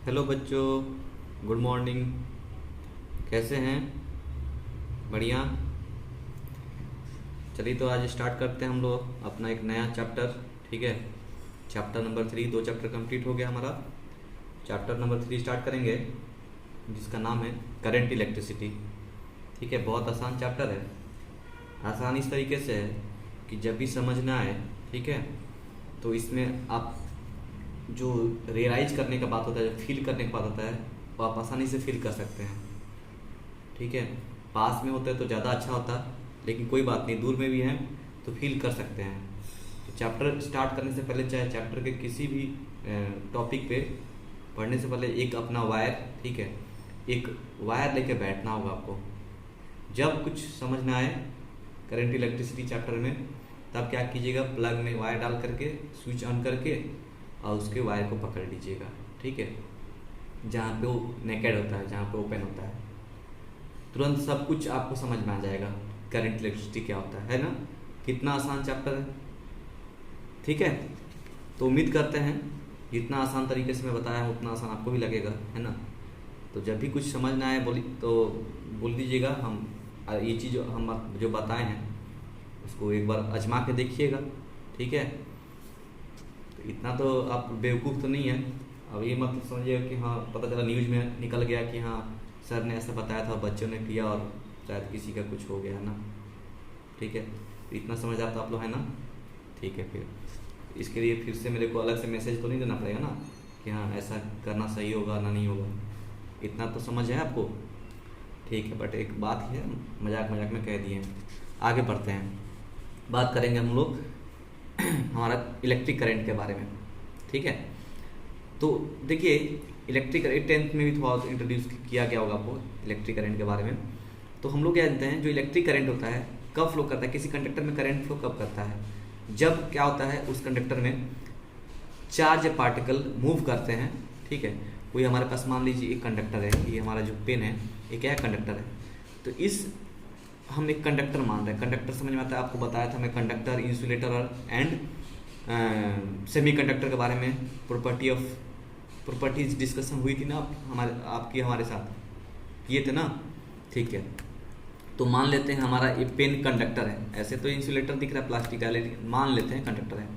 Hello बच्चों, good morning. कैसे हैं? बढ़िया। चलिए तो आज स्टार्ट करते हैं हम लोग अपना एक नया चैप्टर। ठीक है, चैप्टर नंबर 3। 2 चैप्टर कंप्लीट हो गया हमारा। चैप्टर नंबर 3 स्टार्ट करेंगे, जिसका नाम है करंट इलेक्ट्रिसिटी। ठीक है, बहुत आसान चैप्टर है। आसान इस तरीके से है कि जब भी समझ ना आए, ठीक है, तो इसमें आप जो रियलाइज करने का बात होता है, जो फील करने का बात होता है, वो आप आसानी से फील कर सकते हैं। ठीक है, पास में होता है तो ज़्यादा अच्छा होता, लेकिन कोई बात नहीं, दूर में भी हैं तो फील कर सकते हैं। तो चैप्टर स्टार्ट करने से पहले, चाहे चैप्टर के किसी भी टॉपिक पे पढ़ने से पहले, एक अपना वायर, ठीक है, एक वायर लेके बैठना होगा आपको। जब कुछ समझ ना आए करंट इलेक्ट्रिसिटी चैप्टर में, तब क्या कीजिएगा, प्लग में वायर डाल करके, स्विच ऑन करके, और उसके वायर को पकड़ लीजिएगा। ठीक है, जहाँ पे वो नेकेड होता है, जहाँ पे ओपन होता है, तुरंत सब कुछ आपको समझ में आ जाएगा करंट इलेक्ट्रिसिटी क्या होता है ना। कितना आसान चैप्टर है। ठीक है, तो उम्मीद करते हैं जितना आसान तरीके से मैं बताया है उतना आसान आपको भी लगेगा, है ना। तो जब भी कुछ समझ ना आए बोल दीजिएगा। हम ये चीज़ हम जो बताए हैं उसको एक बार आजमा के देखिएगा। ठीक है, तो इतना तो आप बेवकूफ़ तो नहीं है। अब ये मत समझिएगा कि हाँ, पता चला न्यूज़ में निकल गया कि हाँ सर ने ऐसा बताया था, बच्चों ने किया और शायद किसी का कुछ हो गया ना। ठीक है, तो इतना समझ आता आप लोग, है ना। ठीक है, फिर इसके लिए फिर से मेरे को अलग से मैसेज तो नहीं देना पड़ेगा ना कि हाँ ऐसा करना सही होगा ना नहीं होगा। इतना तो समझ है आपको। ठीक है, बट एक बात है, मजाक मजाक में कह दिए। आगे बढ़ते हैं, बात करेंगे हम लोग हमारा इलेक्ट्रिक करंट के बारे में। ठीक है, तो देखिए इलेक्ट्रिक करंट 10th में भी थोड़ा इंट्रोड्यूस किया गया होगा आपको इलेक्ट्रिक करंट के बारे में। तो हम लोग क्या जानते हैं, जो इलेक्ट्रिक करंट होता है कब फ्लो करता है, किसी कंडक्टर में करंट फ्लो कब करता है, जब क्या होता है उस कंडक्टर में चार्ज पार्टिकल मूव करते हैं। ठीक है, कोई हमारे पास मान लीजिए एक कंडक्टर है, ये हमारा जो पेन है, ये क्या है, कंडक्टर है। तो इस हम एक कंडक्टर मान रहे हैं, कंडक्टर समझ में आता है, आपको बताया था मैं conductor, insulator and semi conductor के बारे में प्रॉपर्टीज डिस्कशन हुई थी ना आपकी हमारे साथ किए थे ना। ठीक है, तो मान लेते हैं हमारा ये पेन कंडक्टर है, ऐसे तो इंसुलेटर दिख रहा है प्लास्टिक का, लेकिन मान लेते हैं कंडक्टर है।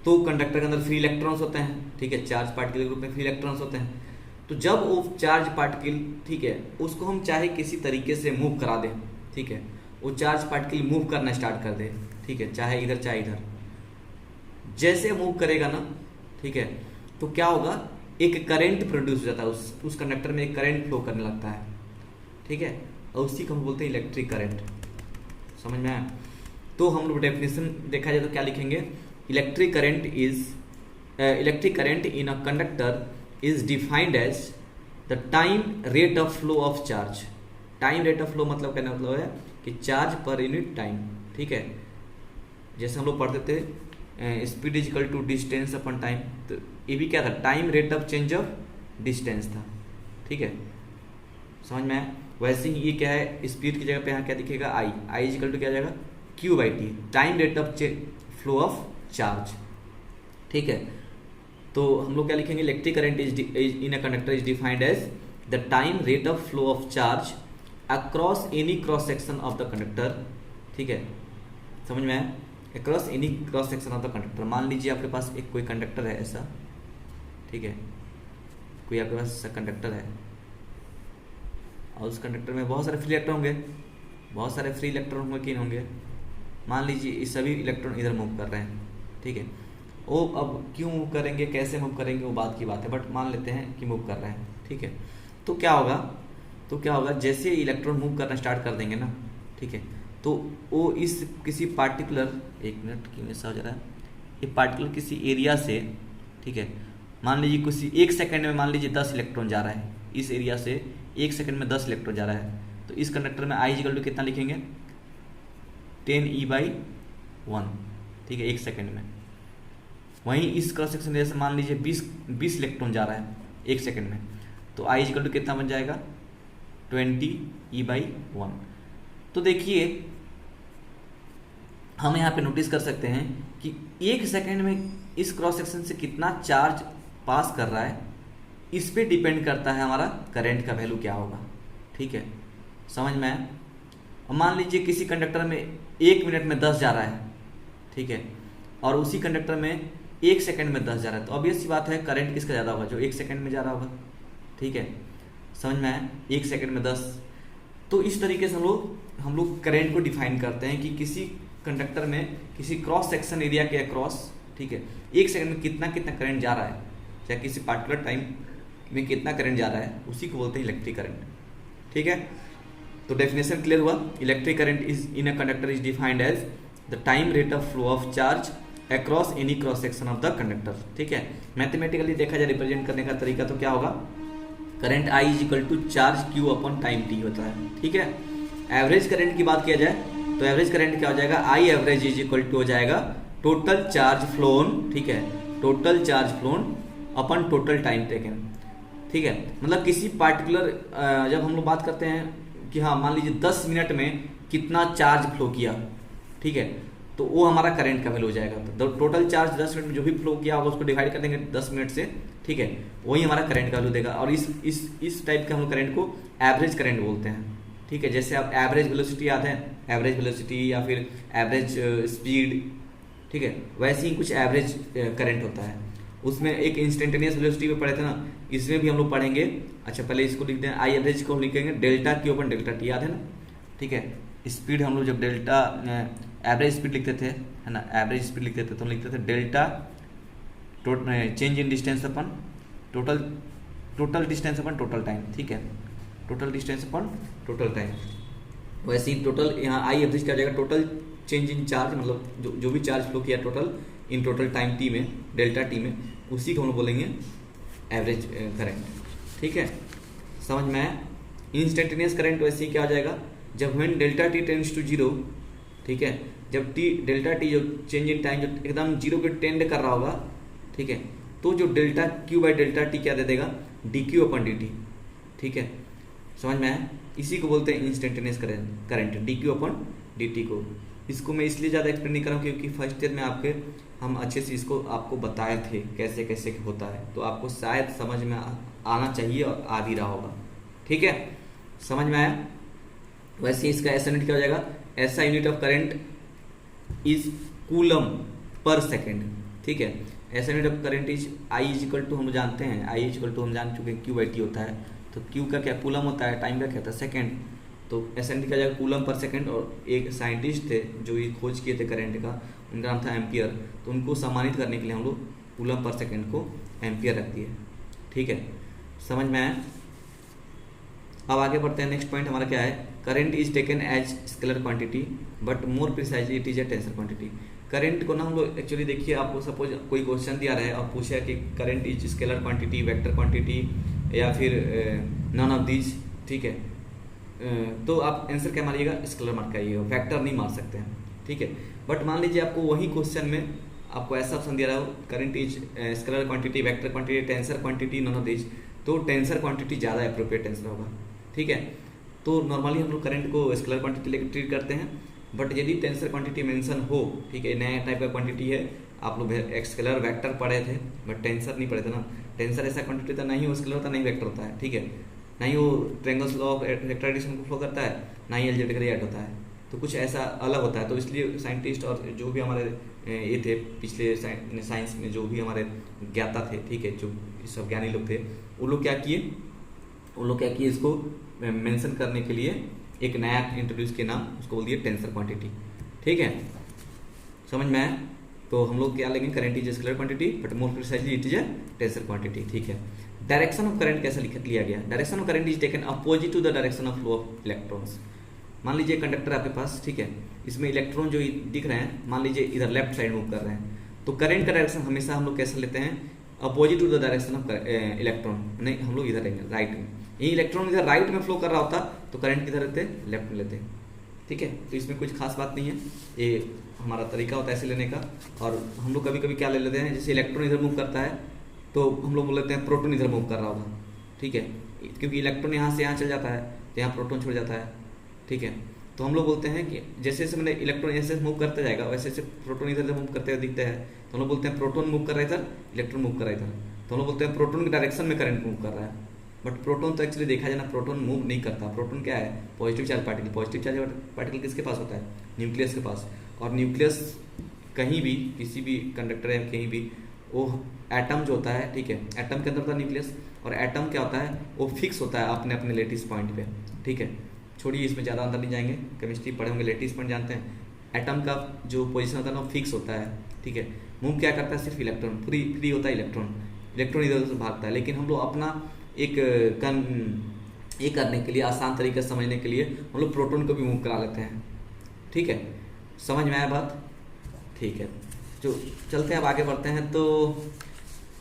तो कंडक्टर के अंदर फ्री इलेक्ट्रॉन्स होते हैं। ठीक है, चार्ज पार्टिकल के रूप में फ्री इलेक्ट्रॉन्स होते हैं। तो जब वो चार्ज पार्टिकल, ठीक है, उसको हम चाहे किसी तरीके से मूव करा दें, ठीक है, वो चार्ज पार्टिकल मूव करना स्टार्ट कर दे, ठीक है, चाहे इधर चाहे इधर, जैसे मूव करेगा ना, ठीक है, तो क्या होगा, एक करंट प्रोड्यूस हो जाता है, उस कंडक्टर में एक करंट फ्लो करने लगता है। ठीक है, और उसी को हम बोलते हैं इलेक्ट्रिक करंट। समझ में आया? तो हम लोग डेफिनेशन देखा जाए तो क्या लिखेंगे, electric current in a conductor is defined as the time rate of flow of charge. Time rate of flow मतलब कहना मतलब है कि चार्ज पर यूनिट टाइम। ठीक है, जैसे हम लोग पढ़ते थे speed is equal to distance upon time, तो ये भी क्या था, time rate of change of distance था। ठीक है, समझ में आया? वैसे ही ये क्या है, स्पीड की जगह पे यहाँ क्या दिखेगा, आई इज इक्वल टू क्या आ जाएगा, Q by T, time rate of flow of charge. ठीक है, तो हम लोग क्या लिखेंगे, electric current is in a conductor is defined as the time rate of flow of charge across any cross section of the conductor. ठीक है, समझ में आया? Across any cross section of the conductor. मान लीजिए आपके पास एक कोई कंडक्टर है ऐसा, ठीक है, कोई आपके पास ऐसा कंडक्टर है, और उस कंडक्टर में बहुत सारे फ्री इलेक्ट्रॉन होंगे, बहुत सारे फ्री इलेक्ट्रॉन होंगे, किन होंगे, मान लीजिए ये सभी इलेक्ट्रॉन इधर मूव कर रहे हैं। ठीक है, वो अब क्यों मूव करेंगे, कैसे मूव करेंगे, वो बात की बात है, बट मान लेते हैं कि मूव कर रहे हैं। ठीक है, तो क्या होगा, जैसे इलेक्ट्रॉन मूव करना स्टार्ट कर देंगे ना, ठीक है, तो वो इस किसी पार्टिकुलर, एक मिनट क्यों ऐसा हो जा रहा है, ये पार्टिकुलर किसी एरिया से, ठीक है, मान लीजिए किसी 1 सेकेंड में मान लीजिए 10 इलेक्ट्रॉन जा रहा है, इस एरिया से 1 सेकेंड में 10 इलेक्ट्रॉन जा रहा है। तो इस कंडक्टर में आई इक्वल टू कितना लिखेंगे, 10e/1। ठीक है, 1 सेकेंड में। वहीं इस क्रॉस सेक्शन जैसे मान लीजिए 20 इलेक्ट्रॉन जा रहा है 1 सेकेंड में, तो आई इक्वल टू कितना बन जाएगा, 20e/1। तो देखिए हम यहाँ पे नोटिस कर सकते हैं कि 1 सेकेंड में इस क्रॉस सेक्शन से कितना चार्ज पास कर रहा है, इस पे डिपेंड करता है हमारा करंट का वैल्यू क्या होगा। ठीक है, समझ में आया। अब मान लीजिए किसी कंडक्टर में 1 मिनट में 10 जा रहा है, ठीक है, और उसी कंडक्टर में 1 सेकंड में 10 जा रहा है, तो ऑब्वियस सी बात है करंट किसका ज़्यादा होगा, जो 1 सेकंड में जा रहा होगा। ठीक है, समझ में आया, 1 सेकंड में 10। तो इस तरीके से हम लोग करंट को डिफाइन करते हैं कि किसी कंडक्टर में किसी क्रॉस सेक्शन एरिया के अक्रॉस, ठीक है, 1 सेकंड में कितना करंट जा रहा है, चाहे किसी पार्टिकुलर टाइम में कितना करंट जा रहा है, उसी को बोलते हैं इलेक्ट्रिक करंट। ठीक है, तो डेफिनेशन क्लियर हुआ। Electric current is in a conductor is defined as the time rate of flow of charge across any cross section of the conductor. ठीक है, मैथमेटिकली देखा जाए रिप्रेजेंट करने का तरीका तो क्या होगा, current I is equal to charge Q upon time T होता है। ठीक है, एवरेज करंट की बात किया जाए तो एवरेज करंट क्या हो जाएगा, I average is equal to हो जाएगा टोटल चार्ज फ्लोन, ठीक है, total charge flown upon total time taken. ठीक है, मतलब किसी पार्टिकुलर जब हम लोग बात करते हैं कि हाँ मान लीजिए 10 मिनट में कितना चार्ज फ्लो किया, ठीक है, तो वो हमारा करंट का वैल्यू हो जाएगा। तो टोटल चार्ज 10 मिनट में जो भी फ्लो किया होगा उसको डिवाइड कर देंगे 10 मिनट से, ठीक है, वही हमारा करंट का वैल्यू देगा। और इस टाइप के हम लोग करंट को एवरेज करंट बोलते हैं। ठीक है, जैसे आप एवरेज वेलोसिटी याद है, एवरेज वेलोसिटी या फिर एवरेज स्पीड, ठीक है, वैसे ही कुछ एवरेज करंट होता है। उसमें एक इंस्टेंटेनियस वेलोसिटी पे पढ़े थे ना, इसमें भी हम लोग पढ़ेंगे। अच्छा पहले इसको लिखते हैं, आई एवरेज को लिखेंगे डेल्टा Q अपन डेल्टा T, याद है ना। ठीक है, स्पीड हम लोग जब डेल्टा एवरेज स्पीड लिखते थे, है ना, एवरेज स्पीड लिखते थे तो हम लिखते थे delta change in distance upon total distance upon total time. ठीक है, टोटल डिस्टेंस अपन टोटल टाइम। वैसे ही टोटल यहाँ आई एवरेज क्या हो जाएगा, टोटल चेंज इन चार्ज, मतलब जो भी चार्ज फ्लो किया total in total time T में, डेल्टा T में, उसी को हम लोग बोलेंगे एवरेज करंट। ठीक है, समझ में आया। इंस्टेंटेनियस करंट वैसे ही क्या हो जाएगा, जब when delta T tends to 0, ठीक है, जब डेल्टा T जो चेंज इन टाइम जो एकदम 0 पे टेंड कर रहा होगा, ठीक है, तो जो delta Q by delta T क्या दे देगा, dQ अपन dt। ठीक है, समझ में आया। इसी को बोलते हैं इंस्टेंटेनियस करंट, dQ अपन dt को। इसको मैं इसलिए ज़्यादा एक्सप्लेन नहीं कर रहा हूँ क्योंकि फर्स्ट ईयर में हम अच्छे से इसको आपको बताए थे कैसे कैसे होता है, तो आपको शायद समझ में आना चाहिए और आ भी रहा होगा। ठीक है, समझ में आया। वैसे इसका ऐसा यूनिट क्या हो जाएगा, ऐसा unit of current is coulomb per second. ठीक है, ऐसा unit of current is I is equal to, हम जानते हैं I इज इक्वल टू हम जान चुके हैं Q बाई T होता है, तो Q का क्या कूलम होता है, टाइम का क्या होता है सेकेंड, तो ऐसा यूनिट क्या जाएगा कूलम पर सेकेंड। और एक साइंटिस्ट थे जो ये खोज किए थे करंट का, उनका नाम था एम्पियर, तो उनको सम्मानित करने के लिए हम लोग कूलम पर सेकेंड को एम्पियर रख दिए। ठीक है, समझ में आया। अब आगे बढ़ते हैं, नेक्स्ट पॉइंट हमारा क्या है, current is taken as scalar quantity but more precisely it is a tensor quantity. Current को ना हम लोग एक्चुअली देखिए, आपको सपोज कोई क्वेश्चन दिया रहा है और पूछा है कि current is scalar quantity, vector quantity या फिर नन ऑफ दीज, ठीक है, तो आप आंसर क्या मारिएगा, स्केलर मार्क आइएगा, वेक्टर नहीं मार सकते हैं। ठीक है, बट मान लीजिए आपको वही क्वेश्चन में आपको ऐसा ऑप्शन दिया रहा हो, current is scalar quantity, vector quantity, tensor quantity, none of these, तो टेंसर क्वांटिटी ज़्यादा अप्रोप्रिएट आंसर होगा। ठीक है, तो नॉर्मली हम लोग करंट को स्केलर क्वांटिटी लेकर ट्रीट करते हैं, बट यदि टेंसर क्वांटिटी मेंशन हो, ठीक है, नया टाइप का क्वांटिटी है, आप लोग स्केलर वेक्टर पढ़े थे बट टेंसर नहीं पढ़े थे ना। टेंसर ऐसा क्वांटिटी था, ना ही वो स्केलर होता, नहीं वेक्टर होता है। ठीक है, ना ही वो triangles law of vector addition को फ्लो करता है, ना ही अलजेब्रिक रिएक्ट होता है, तो कुछ ऐसा अलग होता है। तो इसलिए साइंटिस्ट और जो भी हमारे ये थे पिछले साइंस में जो भी हमारे ज्ञाता थे, ठीक है, जो सब ज्ञानी लोग थे, वो लोग क्या किए, इसको मेंशन करने के लिए एक नया इंट्रोड्यूस किया नाम, उसको बोल दिए टेंसर क्वांटिटी। ठीक है, समझ में आया। तो हम लोग क्या लेंगे, current is scalar quantity but more precisely it is a tensor quantity. ठीक है, डायरेक्शन ऑफ करंट कैसे लिया गया, direction of current is taken opposite to the direction of flow of electrons. मान लीजिए कंडक्टर आपके पास, ठीक है, इसमें इलेक्ट्रॉन जो दिख रहे हैं, मान लीजिए इधर लेफ्ट साइड मूव कर रहे हैं, तो करंट का डायरेक्शन हमेशा हम लोग कैसे लेते हैं, opposite to the direction of electron. नहीं, हम लोग इधर रहेंगे राइट में, यही इलेक्ट्रॉन इधर राइट में फ्लो कर रहा होता तो करंट किधर रहते, लेफ्ट में लेते। ठीक है, तो इसमें कुछ खास बात नहीं है, ये हमारा तरीका होता है ऐसे लेने का। और हम लोग कभी कभी क्या ले लेते हैं, जैसे इलेक्ट्रॉन इधर मूव करता है तो हम लोग बोल लेते हैं प्रोटॉन इधर मूव कर रहा होगा। ठीक है, क्योंकि इलेक्ट्रॉन यहाँ से यहाँ चल जाता है तो यहाँ प्रोटॉन छोड़ जाता है। ठीक है, तो हम लोग बोलते हैं कि जैसे जैसे मैंने इलेक्ट्रॉन ऐसे मूव करता जाएगा वैसे जैसे प्रोटॉन इधर मूव करते हुए दिखते हैं, तो हम लोग बोलते हैं प्रोटॉन मूव कर रहा है इधर, इलेक्ट्रॉन मूव कर रहा है इधर। तो हम लोग बोलते हैं प्रोटॉन के डायरेक्शन में करंट मूव कर रहा है। बट प्रोटॉन तो एक्चुअली देखा जाए ना, प्रोटॉन मूव नहीं करता। प्रोटॉन क्या है? Positive charge particle. Positive charge particle किसके पास होता है? न्यूक्लियस के पास। और न्यूक्लियस कहीं भी, किसी भी कंडक्टर या कहीं भी, वो एटम जो होता है, ठीक है, एटम के अंदर होता है न्यूक्लियस। और एटम क्या होता है? वो फिक्स होता है अपने अपने लेटिस पॉइंट पे, ठीक है। छोड़िए, इसमें ज़्यादा अंदर नहीं जाएंगे, केमिस्ट्री पढ़े होंगे, लेटिस पॉइंट जानते हैं। एटम का जो पोजीशन होता है ना, वो फिक्स होता है, ठीक है। मूव क्या करता है? सिर्फ इलेक्ट्रॉन, फ्री होता है इलेक्ट्रॉन। इलेक्ट्रॉन इधर उधर से भागता है। लेकिन हम लोग अपना एक ये करने के लिए, आसान तरीके से समझने के लिए, हम लोग प्रोटॉन को भी मूव करा लेते हैं, ठीक है। समझ में आया बात? ठीक है, जो चलते हैं अब आगे बढ़ते हैं। तो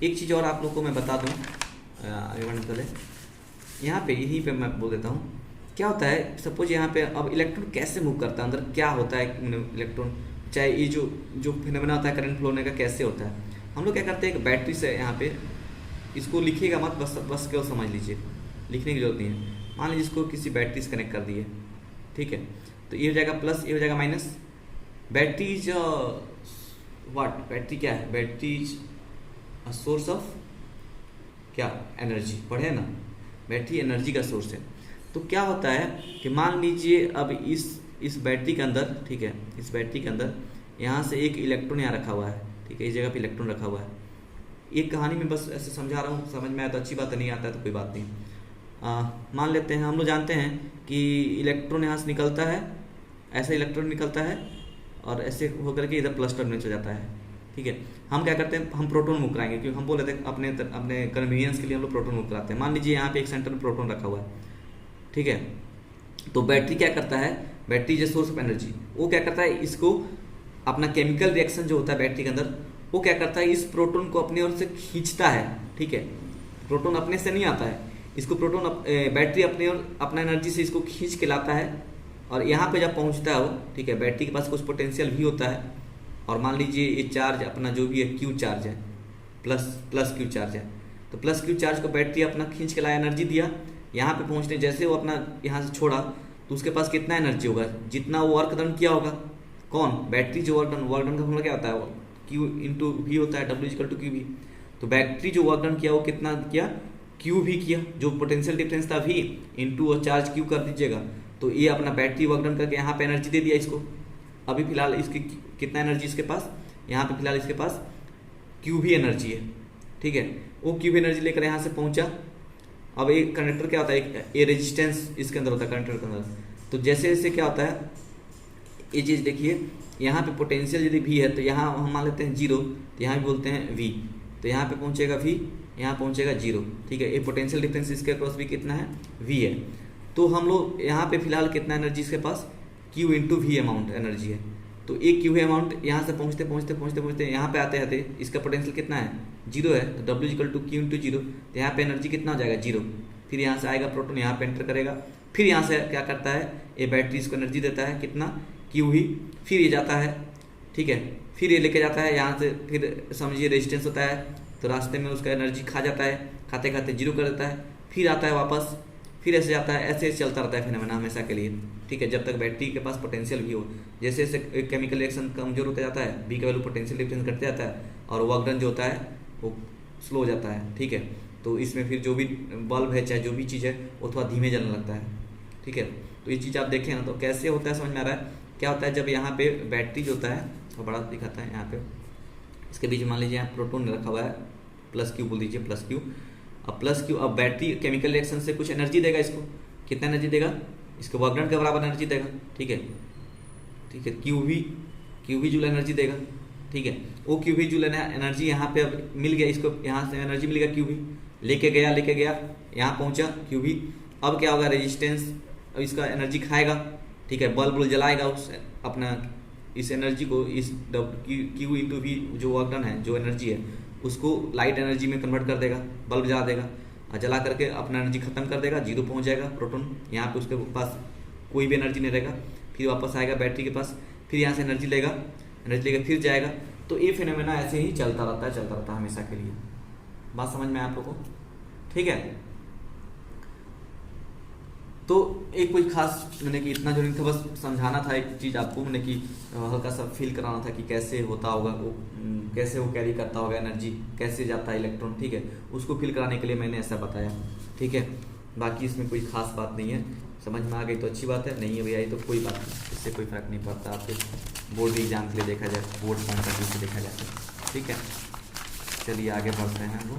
एक चीज़ और आप लोग को मैं बता दूँ आगे बढ़ने से पहले, यहाँ पे यहीं पे मैं बोल देता हूँ क्या होता है। सपोज यहाँ पे अब इलेक्ट्रॉन कैसे मूव करता है, अंदर क्या होता है इलेक्ट्रॉन, चाहे ये जो फिनोमेना होता है करंट फ्लो होने का, कैसे होता है। हम लोग क्या करते हैं, एक बैटरी से यहाँ पे, इसको लिखिएगा मत, बस केवल समझ लीजिए, लिखने की जरूरत नहीं है। मान लीजिए इसको किसी बैटरी से कनेक्ट कर दिए, ठीक है, तो ये हो जाएगा प्लस, ये हो जाएगा minus. Battery is what? Battery क्या है? Battery is a source of क्या? एनर्जी। पढ़े ना, बैटरी एनर्जी का सोर्स है। तो क्या होता है कि मान लीजिए अब इस बैटरी के अंदर, ठीक है, इस बैटरी के अंदर यहाँ से एक इलेक्ट्रॉन यहाँ रखा हुआ है, ठीक है, इस जगह पे इलेक्ट्रॉन रखा हुआ है। एक कहानी में बस ऐसे समझा रहा हूँ, समझ में आया तो अच्छी बात है, नहीं आता है तो कोई बात नहीं। मान लेते हैं, हम लोग जानते हैं कि इलेक्ट्रॉन यहाँ से निकलता है, ऐसा इलेक्ट्रॉन निकलता है और ऐसे होकर के इधर प्लस टर्मिनल से जाता है, ठीक है। हम क्या करते हैं, हम प्रोटॉन मूव कराएंगे, क्योंकि हम बोल रहे थे अपने कन्वीनियंस के लिए हम लोग प्रोटॉन मूव कराते हैं। मान लीजिए यहाँ पे एक सेंटर में प्रोटॉन रखा हुआ है, ठीक है। तो बैटरी क्या करता है? बैटरी जो सोर्स ऑफ एनर्जी, वो क्या करता है, इसको अपना केमिकल रिएक्शन जो होता है बैटरी के अंदर, वो क्या करता है, इस प्रोटॉन को अपनी ओर से खींचता है, ठीक है। प्रोटॉन अपने से नहीं आता है, इसको प्रोटॉन बैटरी अपने ओर अपना एनर्जी से इसको खींच के लाता है। और यहाँ पे जब पहुँचता है वो, ठीक है, बैटरी के पास कुछ पोटेंशियल भी होता है। और मान लीजिए ये चार्ज अपना जो भी है क्यू चार्ज है, प्लस क्यू चार्ज है, तो प्लस क्यू चार्ज को बैटरी अपना खींच के लाया, एनर्जी दिया। यहाँ पे पहुँचने जैसे वो अपना यहाँ से छोड़ा, तो उसके पास कितना एनर्जी होगा? जितना वो वर्क डन किया होगा। कौन? बैटरी जो वर्क डन का फॉर्मूला क्या होता है? क्यू इंटू वी होता है, W equal to Q V. तो बैटरी जो वर्क डन किया वो कितना किया? क्यू भी किया। जो पोटेंशियल डिफरेंस था वी इंटू चार्ज क्यू कर दीजिएगा, तो ये अपना बैटरी वर्क डन करके यहाँ पे एनर्जी दे दिया इसको। अभी फिलहाल इसकी कितना एनर्जी इसके पास? यहाँ पे फिलहाल इसके पास क्यू भी एनर्जी है, ठीक है। वो क्यू भी एनर्जी लेकर यहाँ से पहुँचा। अब एक कंडक्टर क्या होता है, ये रेजिस्टेंस इसके अंदर होता है कंडक्टर के अंदर। तो जैसे जैसे क्या होता है, ये चीज़ देखिए, यहाँ पे पोटेंशियल यदि वी है तो यहाँ हम मान लेते हैं 0, तो यहाँ भी बोलते हैं वी। तो यहाँ पे पहुँचेगा वी, यहाँ पहुँचेगा 0, ठीक है। ये पोटेंशियल डिफरेंस इसके अक्रॉस भी कितना है? वी है। तो हम लोग यहाँ पे फिलहाल कितना एनर्जी इसके पास? Q into V amount energy है। तो एक क्यू अमाउंट यहाँ से पहुँचते यहाँ पे आते आते इसका पोटेंशियल कितना है? 0 है। तो W equal to Q into 0, तो यहाँ पे एनर्जी कितना हो जाएगा? 0। फिर यहाँ से आएगा प्रोटॉन, यहाँ पे एंटर करेगा। फिर यहाँ से क्या करता है, ये बैटरी इसको एनर्जी देता है, कितना? क्यू ही। फिर ये जाता है, ठीक है, फिर ये लेके जाता है यहाँ से, फिर समझिए रेजिस्टेंस होता है, तो रास्ते में उसका एनर्जी खा जाता है, खाते खाते 0 कर देता है। फिर आता है वापस, फिर ऐसे जाता है, ऐसे चलता रहता है फिनोमेना हमेशा के लिए, ठीक है, जब तक बैटरी के पास पोटेंशियल भी हो। जैसे जैसे केमिकल रिएक्शन कमजोर होता जाता है, बी का वैल्यू पोटेंशियल डिफरेंस घटते जाता है, और वर्क डन जो होता है वो स्लो हो जाता है, ठीक है। तो इसमें फिर जो भी बल्ब है, चाहे जो भी चीज़ है, वो थोड़ा धीमे जलने लगता है, ठीक है। तो ये चीज़ आप देखें ना, तो कैसे होता है समझ में आ रहा है? क्या होता है, जब यहाँ पे बैटरी जो होता है, तो बड़ा दिखाता है यहाँ पे, इसके बीच में मान लीजिए यहाँ प्रोटॉन रखा हुआ है, प्लस क्यू बोल दीजिए, प्लस क्यू। अब प्लस क्यू, अब बैटरी केमिकल रिएक्शन से कुछ एनर्जी देगा इसको, कितना एनर्जी देगा? इसके वर्क डन के बराबर एनर्जी देगा, ठीक है, ठीक है। क्यू भी जूल एनर्जी देगा, ठीक है। वो क्यू भी जूल एनर्जी यहाँ पे अब मिल गया इसको, यहाँ से एनर्जी मिल गया, क्यू भी लेके गया यहाँ पहुँचा क्यू भी। अब क्या होगा, रेजिस्टेंस अब इसका एनर्जी खाएगा, ठीक है, बल्ब जलाएगा उस अपना इस एनर्जी को, इस क्यू इंटू वी जो वर्क डन है, जो एनर्जी है, उसको लाइट एनर्जी में कन्वर्ट कर देगा, बल्ब जला देगा, और जला करके अपना एनर्जी खत्म कर देगा, 0 पहुंच जाएगा प्रोटॉन। यहाँ पे उसके पास कोई भी एनर्जी नहीं रहेगा। फिर वापस आएगा बैटरी के पास, फिर यहाँ से एनर्जी लेगा फिर जाएगा। तो ये फिनोमेना ऐसे ही चलता रहता है हमेशा के लिए। बात समझ में आप लोगों को? ठीक है। तो एक कोई खास मैंने कि इतना जो नहीं था, बस समझाना था एक चीज़ आपको, मैंने कि हल्का सा फील कराना था कि कैसे होता होगा वो, कैसे वो कैरी करता होगा एनर्जी, कैसे जाता है इलेक्ट्रॉन, ठीक है, उसको फील कराने के लिए मैंने ऐसा बताया, ठीक है। बाकी इसमें कोई खास बात नहीं है, समझ में आ गई तो अच्छी बात है, नहीं है आई तो कोई बात नहीं, इससे कोई फर्क नहीं पड़ता, आपके बोर्ड एग्जाम के लिए देखा जाए, बोर्ड पॉइंट ऑफ व्यू से देखा जाए तो, ठीक है। चलिए आगे बढ़ते हैं हम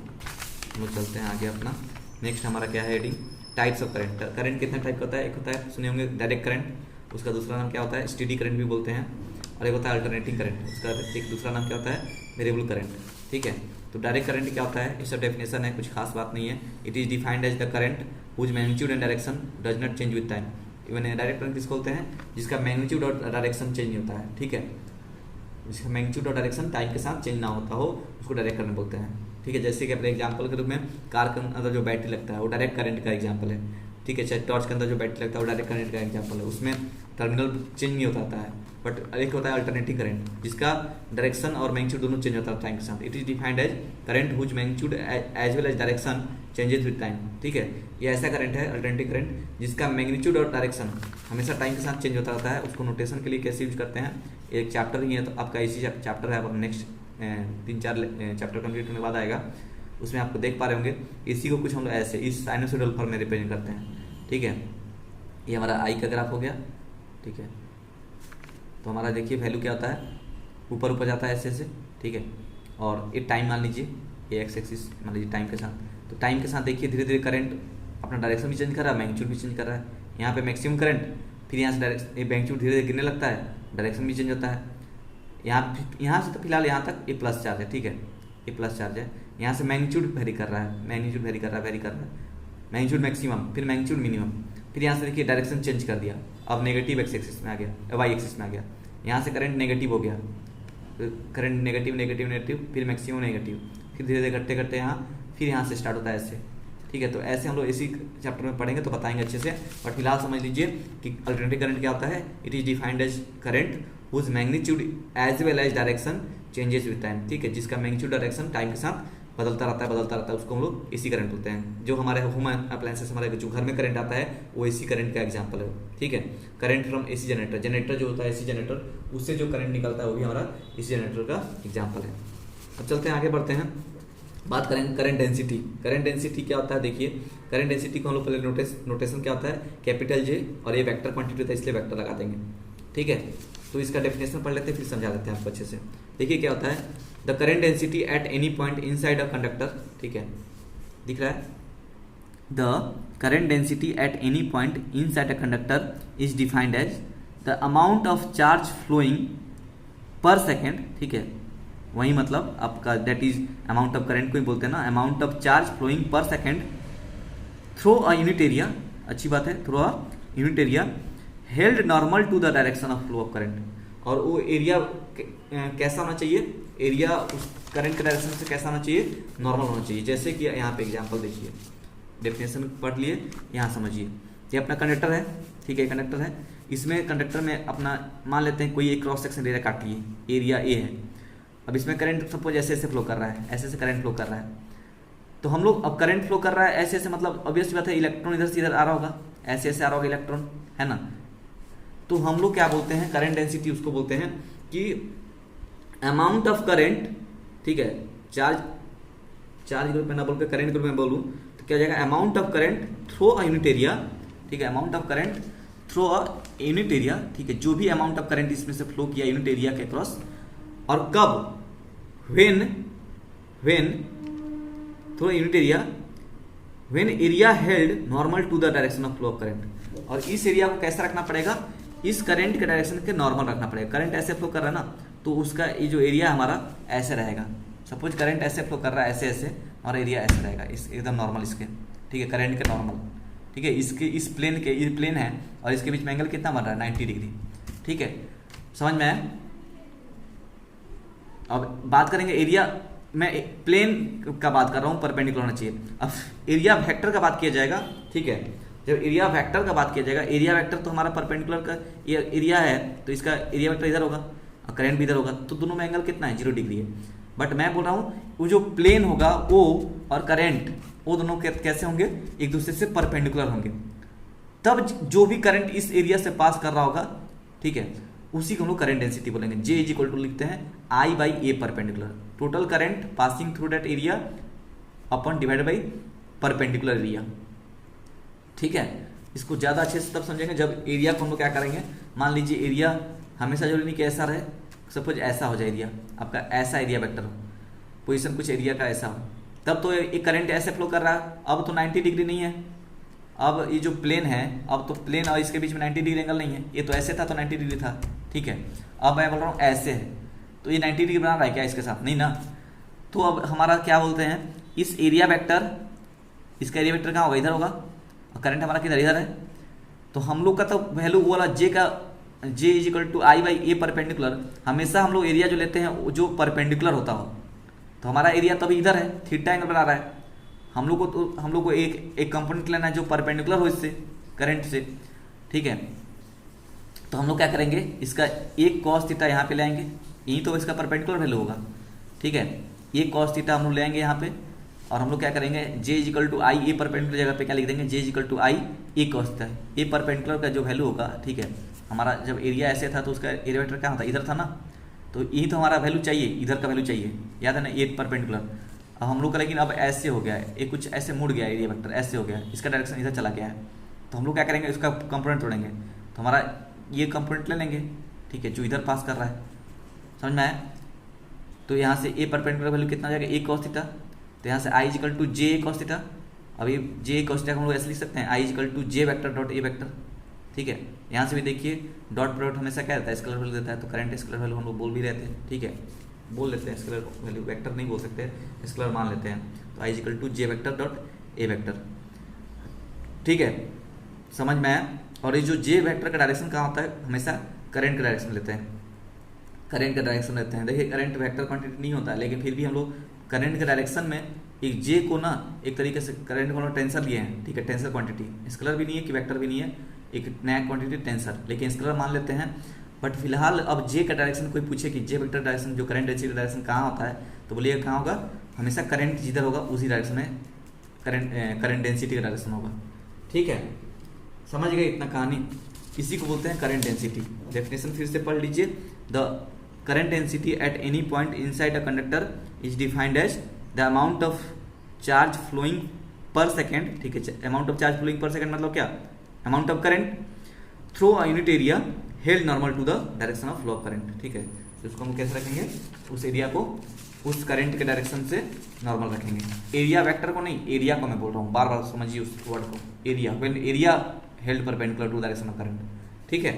लोग चलते हैं आगे अपना। नेक्स्ट हमारा क्या है heading, types of current. Current कितने टाइप का होता है, एक होता है सुने होंगे डायरेक्ट करंट, उसका दूसरा नाम क्या होता है स्टेडी करंट भी बोलते हैं, और एक होता है अल्टरनेटिंग करंट, उसका एक दूसरा नाम क्या होता है वेरिएबल करंट, ठीक है। तो डायरेक्ट करंट क्या होता है, इसका डेफिनेशन है, कुछ खास बात नहीं है। It is defined as the current whose magnitude and direction does not change with time. Even direct current किसको बोलते हैं, जिसका मैग्नीट्यूड और डायरेक्शन चेंज होता है, ठीक है, जिसका मैग्नीट्यूड और डायरेक्शन टाइम के साथ चेंज ना होता हो, उसको डायरेक्ट करंट बोलते हैं, ठीक है। जैसे कि अपने एग्जांपल के रूप में कार के अंदर जो बैटरी लगता है वो डायरेक्ट करंट का एग्जांपल है, ठीक है। चाहे टॉर्च के अंदर जो बैटरी लगता है वो डायरेक्ट करंट का एग्जांपल है, उसमें टर्मिनल चेंज नहीं होता है। बट एक होता है अल्टरनेटिंग करंट, जिसका डायरेक्शन और मैग्नीट्यूड दोनों चेंज होता है टाइम के साथ। It is defined as current whose magnitude as well as direction changes with time, ठीक है। ये ऐसा करंट है अल्टरनेटिंग करंट जिसका मैग्नीट्यूड और डायरेक्शन हमेशा टाइम के साथ चेंज होता रहता है। उसको नोटेशन के लिए कैसे यूज करते हैं, एक चैप्टर ही है, तो आपका इसी चैप्टर है, अब नेक्स्ट 3-4 चैप्टर कंप्लीट होने के बाद आएगा, उसमें आपको देख पा रहे होंगे। इसी को कुछ हम लोग ऐसे इस साइनसोइडल फॉर्म में रिप्रेजेंट करते हैं, ठीक है। ये हमारा आई का ग्राफ हो गया, ठीक है। तो हमारा देखिए वैल्यू क्या होता है, ऊपर ऊपर जाता है ऐसे ऐसे, ठीक है। और एक टाइम मान लीजिए, ये एक्स एक्सिस मान लीजिए टाइम के साथ, तो टाइम के साथ देखिए धीरे धीरे करंट अपना डायरेक्शन भी चेंज कर रहा है, मैग्नीट्यूड भी चेंज कर रहा है। यहाँ पे मैक्सिमम करंट, फिर यहाँ से डायरेक्ट ये मैग्नीट्यूड धीरे धीरे गिरने लगता है, डायरेक्शन भी चेंज होता है। यहाँ से तो फिलहाल यहाँ तक ये प्लस चार्ज है, ठीक है, ये प्लस चार्ज है। यहाँ से मैग्नीट्यूड वेरी कर रहा है, मैग्नीट्यूड वेरी कर रहा है, मैग्नीट्यूड मैक्सिमम, फिर मैग्नीट्यूड मिनिमम, फिर यहाँ से देखिए डायरेक्शन चेंज कर दिया, अब नेगेटिव एक्स एक्सिस में आ गया, वाई एक्सिस में आ गया। यहाँ से करंट नेगेटिव हो गया, करंट नेगेटिव नेगेटिव नेगेटिव, फिर मैक्सिमम नेगेटिव, फिर धीरे धीरे करते करते यहाँ, फिर यहाँ से स्टार्ट होता है ऐसे, ठीक है। तो ऐसे हम लोग इसी चैप्टर में पढ़ेंगे तो बताएंगे अच्छे से, बट फिलहाल समझ लीजिए कि अल्टरनेटिव करंट क्या होता है। It is defined as current whose magnitude as well as direction changes with time, ठीक है, जिसका मैग्नीट्यूड डायरेक्शन टाइम के साथ बदलता रहता है, उसको हम लोग एसी करंट बोलते हैं। जो हमारे होम अप्लायंसेस, हमारे जो घर में करंट आता है वो एसी करंट का एग्जांपल है, ठीक है। Current from AC generator, generator जो होता है एसी जनरेटर, उससे जो करंट निकलता है वो भी हमारा एसी जनरेटर का एग्जांपल है। अब चलते हैं आगे बढ़ते हैं, बात करेंगे करंट डेंसिटी। करंट डेंसिटी क्या होता है, देखिए करंट डेंसिटी को हम लोग पहले नोटेशन क्या होता है, कैपिटल जे, और ये वेक्टर क्वांटिटी होता है इसलिए वेक्टर लगा देंगे, ठीक है। तो इसका डेफिनेशन पढ़ लेते हैं फिर समझा देते हैं आपको अच्छे से। देखिए क्या होता है, the current density at any point inside a conductor, ठीक है, दिख रहा है। The current density at any point inside a conductor is defined as the amount of charge flowing per second, ठीक है। वही मतलब आपका that is amount of current को ही बोलते हैं ना, amount of charge flowing per second through a unit area, अच्छी बात है, through a unit area held normal to the direction of flow of current. और वो एरिया कैसा होना चाहिए, एरिया उस करंट के डायरेक्शन से कैसा होना चाहिए, नॉर्मल होना चाहिए। जैसे कि यहाँ पे एग्जांपल देखिए, डेफिनेशन पढ़ लिए, यहाँ समझिए। ये अपना कंडक्टर है, ठीक है, कंडक्टर है, इसमें कंडक्टर में अपना मान लेते हैं कोई एक क्रॉस सेक्शन एरिया काट लिए, एरिया ए है। अब इसमें करंट सपोज ऐसे ऐसे फ्लो कर रहा है, ऐसे ऐसे करंट फ्लो कर रहा है, तो हम लोग अब करंट फ्लो कर रहा है ऐसे ऐसे, मतलब ऑब्वियस बात है इलेक्ट्रॉन इधर से इधर आ रहा होगा, ऐसे ऐसे आ रहा होगा इलेक्ट्रॉन, है ना। तो हम लोग क्या बोलते हैं, करंट डेंसिटी उसको बोलते हैं कि अमाउंट ऑफ करंट, ठीक है, चार्ज ग्रुप में ना बोलकर करंट ग्रुप में बोलूँ तो क्या जाएगा, amount of current through a unit area, ठीक है, amount of current through a unit area, ठीक है, जो भी अमाउंट ऑफ करंट इसमें से फ्लो किया यूनिट एरिया के क्रॉस, और कब, when through unit area, when area held normal to the direction of flow of current. और इस एरिया को कैसा रखना पड़ेगा, इस करंट के डायरेक्शन के नॉर्मल रखना पड़ेगा। करंट ऐसे फ्लो कर रहा है ना, तो उसका ये जो एरिया हमारा ऐसे रहेगा। सपोज करंट ऐसे फ्लो कर रहा है ऐसे ऐसे, और एरिया ऐसे रहेगा, इस एकदम नॉर्मल इसके, ठीक है, करंट के नॉर्मल, ठीक है। इसके इस प्लेन के, ये प्लेन है और इसके बीच में एंगल कितना बन रहा है, 90 डिग्री, ठीक है, समझ में आया। अब बात करेंगे एरिया, मैं प्लेन का बात कर रहा हूँ, परपेंडिकुलर होना चाहिए। अब एरिया वेक्टर का बात किया जाएगा, ठीक है, जब एरिया वेक्टर का बात किया जाएगा, एरिया वेक्टर तो हमारा परपेंडिकुलर का ये एरिया है, तो इसका एरिया वेक्टर इधर होगा और करंट भी इधर होगा, तो दोनों में एंगल कितना है, 0 डिग्री है। बट मैं बोल रहा हूँ वो जो प्लेन होगा वो और करंट, वो दोनों कैसे होंगे, एक दूसरे से परपेंडिकुलर होंगे। तब जो भी करंट इस एरिया से पास कर रहा होगा, ठीक है, उसी को हम लोग करंट डेंसिटी बोलेंगे। J इज इक्वल टू लिखते हैं I by A perpendicular, total current passing through that area upon divide by perpendicular area, ठीक है। इसको ज़्यादा अच्छे से तब समझेंगे जब एरिया को हम लोग क्या करेंगे। मान लीजिए एरिया हमेशा जरूरी नहीं कि ऐसा रहे, सपोज ऐसा हो जाए एरिया आपका, ऐसा एरिया वेक्टर हो, पोजीशन कुछ एरिया का ऐसा हो, तब तो एक करंट ऐसे फ्लो कर रहा है। अब तो 90 डिग्री नहीं है, अब ये जो प्लेन है, अब तो प्लेन और इसके बीच में 90 डिग्री एंगल नहीं है। ये तो ऐसे था तो 90 डिग्री था, ठीक है। अब मैं बोल रहा हूँ ऐसे है, तो ये 90 डिग्री बना रहा है क्या इसके साथ? नहीं ना। तो अब हमारा क्या बोलते हैं, इस एरिया वेक्टर, इसका एरिया वेक्टर कहाँ होगा? इधर होगा, और करंट हमारा किधर? इधर है। तो हम लोग का तो वैल्यू वो वाला जे का, J is equal to I by A perpendicular, हमेशा हम लोग एरिया जो लेते हैं जो परपेंडिकुलर होता हो, तो हमारा एरिया तभी इधर है, थीटा एंगल बना रहा है। हम लोग को एक कंपोनेंट लेना है जो परपेंडिकुलर हो इससे, करंट से, ठीक है। तो हम लोग क्या करेंगे, इसका एक कॉस थीटा यहाँ पे ले आएंगे, यही तो इसका परपेंडिकुलर वैल्यू होगा, ठीक है। एक कॉस थीटा हम लोग ले आएंगे यहाँ पे, और हम लोग क्या करेंगे, J is equal to I A perpendicular जगह पे क्या लिख देंगे, J is equal to I A cos theta. A perpendicular का जो वैल्यू होगा, ठीक है, हमारा जब एरिया ऐसे था तो उसका एरिया वेक्टर क्या होता, इधर था ना, तो यही तो हमारा वैल्यू चाहिए, इधर का वैल्यू चाहिए, याद है ना, ए परपेंडिकुलर। अब हम लोग का लेकिन अब ऐसे हो गया है, ये कुछ ऐसे मुड़ गया एरिया वेक्टर, ऐसे हो गया, इसका डायरेक्शन इधर चला गया है। तो हम लोग क्या करेंगे, इसका कंपोनेंट तोड़ेंगे, तो हमारा ये कंपोनेंट ले लेंगे, ठीक है, जो इधर पास कर रहा है, समझ में आया। तो यहाँ से ए परपेंडिकुलर वैल्यू कितना हो जाएगा, ए कॉस थीटा। तो यहाँ से I is equal to J cos theta. अब ये जे कॉस थीटा हम लोग ऐसे लिख सकते हैं, I is equal to J vector dot A vector, ठीक है। यहाँ से भी देखिए डॉट प्रोडक्ट हमेशा क्या रहता है, स्केलर वैल्यू देता है, तो करंट स्केलर वैल्यू हम लोग बोल भी रहते हैं, ठीक है, बोल लेते हैं स्केलर वैल्यू, वेक्टर नहीं बोल सकते, स्केलर मान लेते हैं। तो I is equal to J vector dot A vector, ठीक है, समझ में आया। और ये जो जे वेक्टर का डायरेक्शन कहाँ होता है, हमेशा करंट का डायरेक्शन लेते हैं, करंट का डायरेक्शन लेते हैं। देखिए करंट वेक्टर क्वांटिटी नहीं होता है, लेकिन फिर भी हम लोग करंट के डायरेक्शन में एक जे को ना एक तरीके से करंट को टेंसर लिए हैं, ठीक है, टेंसर क्वांटिटी, स्केलर भी नहीं है कि वेक्टर भी नहीं है, एक नया क्वांटिटी टेंसर, लेकिन स्केलर मान लेते हैं। बट फिलहाल अब जे का डायरेक्शन कोई पूछे कि जे वेक्टर डायरेक्शन जो करंट डेंसिटी डायरेक्शन कहाँ होता है, तो बोलिए कहाँ होगा, हमेशा करंट जिधर होगा उसी डायरेक्शन में करंट डेंसिटी का डायरेक्शन होगा, ठीक है। समझ गए इतना कहानी, इसी को बोलते हैं करंट डेंसिटी। डेफिनेशन फिर से पढ़ लीजिए, the current density at any point inside a conductor is defined as the amount of charge flowing per second, ठीक है, amount of charge flowing per second मतलब क्या, amount of current through a unit area held normal to the direction of flow of current, ठीक है। तो इसको हम कैसे रखेंगे, उस एरिया को उस करंट के डायरेक्शन से नॉर्मल रखेंगे, एरिया वेक्टर को नहीं, एरिया को मैं बोल रहा हूँ, बार बार समझिए उस वर्ड को, area, when area held perpendicular to direction of current, ठीक है।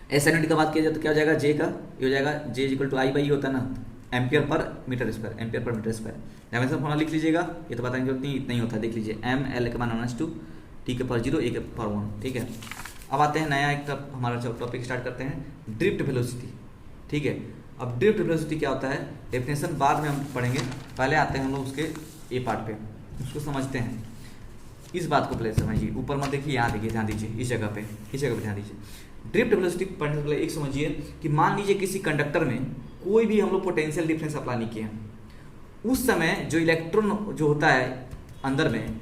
एस एन टी का बात किया जाए तो क्या हो जाएगा, जे का ये हो जाएगा, J is equal to I by होता है ना, ampere per metre square, ampere per metre square. Dimension formula लिख लीजिएगा, ये तो बताने की जरूरत नहीं, इतना ही होता है, देख लीजिए, एम एल के मान -2, टी के पर 0, ए के पर 1, ठीक है। अब आते हैं नया एक हमारा जो टॉपिक स्टार्ट करते हैं, ड्रिफ्ट वेलोसिटी, ठीक है। अब ड्रिफ्ट वेलोसिटी क्या होता है, डेफिनेशन बाद में हम पढ़ेंगे, पहले आते हैं हम लोग उसके ए पार्ट पे, उसको समझते हैं। इस बात को पहले समझिए, ऊपर मत देखिए, यहाँ देखिए, ध्यान दीजिए, इस जगह पे ध्यान दीजिए। ड्रिफ्ट वेलोसिटी पढ़ने से पहले एक समझिए कि मान लीजिए किसी कंडक्टर में कोई भी हम लोग पोटेंशियल डिफरेंस अप्लाई नहीं किए, उस समय जो इलेक्ट्रॉन जो होता है अंदर में,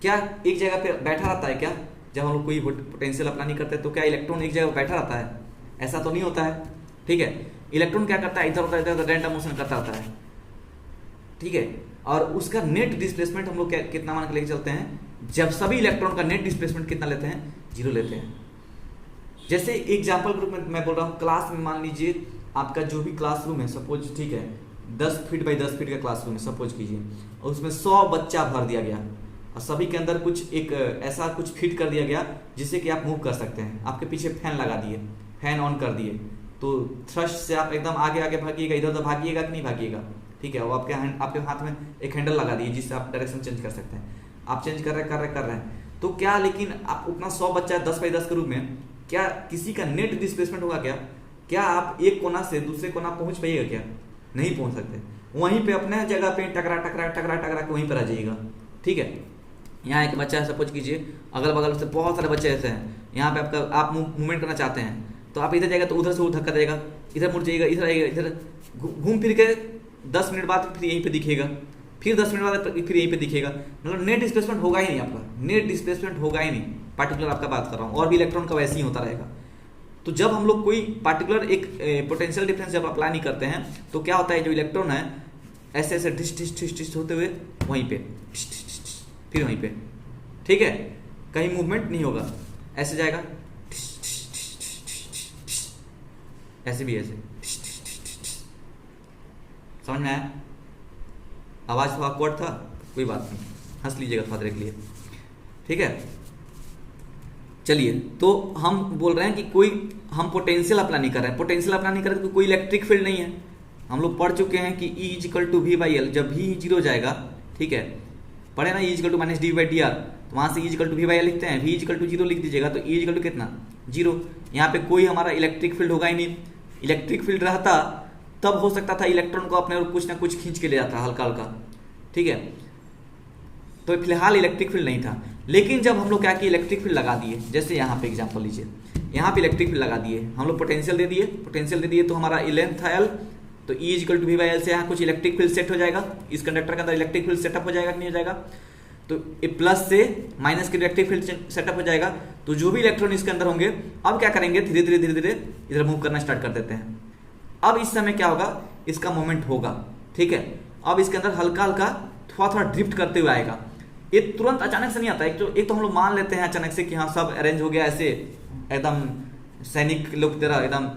क्या एक जगह पे बैठा रहता है क्या, जब हम लोग कोई पोटेंशियल अप्लाई नहीं करते तो क्या इलेक्ट्रॉन एक जगह बैठा रहता है, ऐसा तो नहीं होता है, ठीक है। इलेक्ट्रॉन क्या करता है, इधर उधर रैंडम मोशन करता रहता है, ठीक है। और उसका नेट डिस्प्लेसमेंट हम लोग कितना मान के लेके चलते हैं, जब सभी इलेक्ट्रॉन का नेट डिस्प्लेसमेंट कितना लेते हैं, 0 लेते हैं। जैसे एग्जाम्पल ग्रुप में मैं बोल रहा हूँ, क्लास में मान लीजिए आपका जो भी क्लासरूम है, सपोज, ठीक है, 10 फीट बाई 10 फीट का क्लासरूम है, सपोज कीजिए, और उसमें 100 बच्चा भर दिया गया, और सभी के अंदर कुछ एक ऐसा कुछ फिट कर दिया गया जिससे कि आप मूव कर सकते हैं। आपके पीछे फैन लगा दिए, फैन ऑन कर दिए, तो थ्रस्ट से आप एकदम आगे आगे भागिएगा, इधर उधर भागिएगा कि नहीं भागिएगा, ठीक है। वो आपके हाथ में एक हैंडल लगा दिए जिससे आप डायरेक्शन चेंज कर सकते हैं, आप चेंज कर रहे हैं, तो क्या, लेकिन आप उतना 100 बच्चा 10 बाई 10 के रूप में, क्या किसी का नेट डिस्प्लेसमेंट होगा क्या आप एक कोना से दूसरे कोना पहुंच पाइएगा क्या, नहीं पहुंच सकते। वहीं पे अपने जगह पे टकरा के वहीं पर आ जाइएगा, ठीक है। यहाँ एक बच्चा है, सपोज कीजिए, अगल बगल से बहुत सारे बच्चे ऐसे हैं, यहाँ पे आप मूवमेंट करना चाहते हैं, तो आप इधर जाएगा तो उधर से वो धक्का देगा, इधर मुड़ जाइएगा, इधर आइएगा, इधर घूम फिर के 10 मिनट बाद फिर यहीं पे दिखेगा, फिर 10 मिनट बाद फिर यहीं पे दिखेगा, मतलब नेट डिस्प्लेसमेंट होगा ही नहीं आपका, नेट डिस्प्लेसमेंट होगा ही नहीं, पार्टिकुलर आपका बात कर रहा हूँ। और भी इलेक्ट्रॉन का वैसे ही होता रहेगा। तो जब हम लोग कोई पार्टिकुलर एक पोटेंशियल डिफरेंस जब अप्लाई नहीं करते हैं तो क्या होता है, जो इलेक्ट्रॉन है ऐसे ऐसे डिश डिश डिश डिश होते हुए वहीं पे फिर वहीं पे, ठीक है, कहीं मूवमेंट नहीं होगा, ऐसे जाएगा, ऐसे भी ऐसे, समझ में आया? आवाज थोड़ा ऑकवर्ड था, कोई बात नहीं, हंस लीजिएगा थोड़ा देर के लिए, ठीक है। चलिए, तो हम बोल रहे हैं कि कोई हम पोटेंशियल अप्लाई नहीं कर रहे हैं, पोटेंशियल अप्लाई नहीं कर रहे तो कोई इलेक्ट्रिक फील्ड नहीं है। हम लोग पढ़ चुके हैं कि E equal to V by L, जब भी जीरो जाएगा, ठीक है, पढ़े ना, E equal to minus D by D R, तो वहां से E equal to V by L लिखते हैं, V इक्वल टू जीरो लिख दीजिएगा, तो E इक्वल टू कितना, जीरो। यहाँ पे कोई हमारा इलेक्ट्रिक फील्ड होगा ही नहीं। इलेक्ट्रिक फील्ड रहता तब हो सकता था इलेक्ट्रॉन को अपने और कुछ ना कुछ खींच के ले जाता हल्का हल्का, ठीक है। तो फिलहाल इलेक्ट्रिक फील्ड नहीं था, लेकिन जब हम लोग क्या किए, इलेक्ट्रिक फील्ड लगा दिए, जैसे यहाँ पे एग्जांपल लीजिए, यहाँ पे इलेक्ट्रिक फील्ड लगा दिए, हम लोग पोटेंशियल दे दिए, पोटेंशियल दे दिए, तो हमारा लेंथ था एल, तो E equal to V by L से यहाँ कुछ इलेक्ट्रिक फील्ड सेट हो जाएगा, इस कंडक्टर के अंदर इलेक्ट्रिक फील्ड सेटअप हो जाएगा कि नहीं हो जाएगा, तो ए प्लस से माइनस के इलेक्ट्रिक फील्ड सेटअप हो जाएगा। तो जो भी इलेक्ट्रॉन इसके अंदर होंगे अब क्या करेंगे, धीरे धीरे धीरे धीरे इधर मूव करना स्टार्ट कर देते हैं। अब इस समय क्या होगा, इसका मोमेंट होगा, ठीक है। अब इसके अंदर हल्का हल्का थोड़ा थोड़ा ड्रिफ्ट करते हुए आएगा, ये तुरंत अचानक से नहीं आता। एक तो हम लोग मान लेते हैं अचानक से कि हाँ सब अरेंज हो गया, ऐसे एकदम सैनिक लोग तरह एकदम